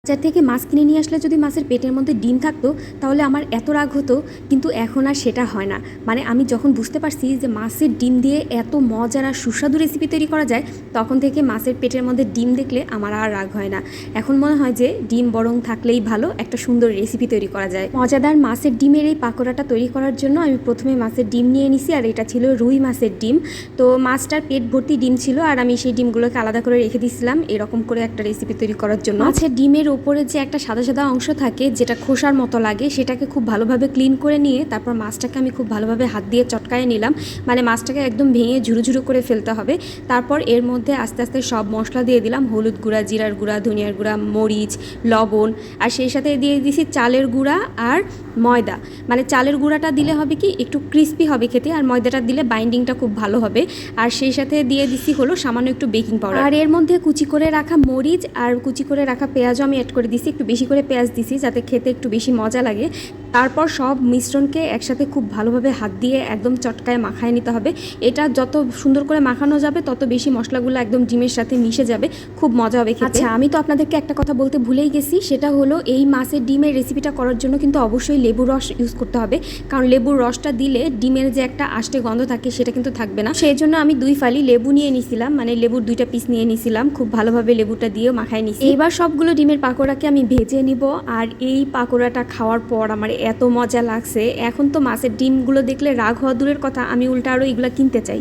বাজার থেকে মাছ কিনে নিয়ে আসলে যদি মাছের পেটের মধ্যে ডিম থাকতো তাহলে আমার এত রাগ হতো, কিন্তু এখন আর সেটা হয় না। মানে আমি যখন বুঝতে পারছি যে মাছের ডিম দিয়ে এত মজার আর সুস্বাদু রেসিপি তৈরি করা যায়, তখন থেকে মাছের পেটের মধ্যে ডিম দেখলে আমার আর রাগ হয় না। এখন মনে হয় যে ডিম বরং থাকলেই ভালো, একটা সুন্দর রেসিপি তৈরি করা যায়। মজাদার মাছের ডিমের এই পাকোড়াটা তৈরি করার জন্য আমি প্রথমে মাছের ডিম নিয়ে নিছি, আর এটা ছিল রুই মাছের ডিম। তো মাছটার পেট ভর্তি ডিম ছিল, আর আমি সেই ডিমগুলোকে আলাদা করে রেখে দিয়েছিলাম এরকম করে একটা রেসিপি তৈরি করার জন্য। মাছের ডিমের ওপরে যে একটা সাদা সাদা অংশ থাকে যেটা খোসার মতো লাগে, সেটাকে খুব ভালোভাবে ক্লিন করে নিয়ে তারপর মাছটাকে আমি খুব ভালোভাবে হাত দিয়ে চটকায় নিলাম। মানে মাছটাকে একদম ভেঙে ঝুরু ঝুরু করে ফেলতে হবে। তারপর এর মধ্যে আস্তে আস্তে সব মশলা দিয়ে দিলাম, হলুদ গুঁড়া, জিরার গুঁড়া, ধনিয়ার গুঁড়া, মরিচ, লবণ, আর সেই সাথে দিয়ে দিয়েছি চালের গুঁড়া আর ময়দা। মানে চালের গুঁড়াটা দিলে হবে কি একটু ক্রিস্পি হবে খেতে, আর ময়দাটা দিলে বাইন্ডিংটা খুব ভালো হবে। আর সেই সাথে দিয়ে দিছি হলো সামান্য একটু বেকিং পাউডার, আর এর মধ্যে কুচি করে রাখা মরিচ আর কুচি করে রাখা পেঁয়াজও আমি অ্যাড করে দিছি। একটু বেশি করে পেঁয়াজ দিছি যাতে খেতে একটু বেশি মজা লাগে। তারপর সব মিশ্রণকে একসাথে খুব ভালোভাবে হাত দিয়ে একদম চটকায় মাখায় নিতে হবে। এটা যত সুন্দর করে মাখানো যাবে তত বেশি মশলাগুলো একদম ডিমের সাথে মিশে যাবে, খুব মজা হবে খেতে। আচ্ছা, আমি তো আপনাদেরকে একটা কথা বলতে ভুলেই গেছি, সেটা হলো এই মাছের ডিমের রেসিপিটা করার জন্য কিন্তু অবশ্যই লেবুর রস ইউজ করতে হবে, কারণ লেবুর রসটা দিলে ডিমের যে একটা আষ্টে গন্ধ থাকে সেটা কিন্তু থাকবে না। সেই জন্য আমি 2 ফালি লেবু নিয়ে নিছিলাম, মানে লেবুর 2টা পিস নিয়ে নিছিলাম, খুব ভালোভাবে লেবুটা দিয়েও মাখায় নিছি। এবার সবগুলো ডিমের পাকোড়াকে আমি ভেজে নিব, আর এই পাকোড়াটা খাওয়ার পর আমার এত মজা লাগছে, এখন তো মাছের ডিমগুলো দেখলে রাগ হওয়া দূরের কথা, আমি উল্টা আরও এগুলো কিনতে চাই।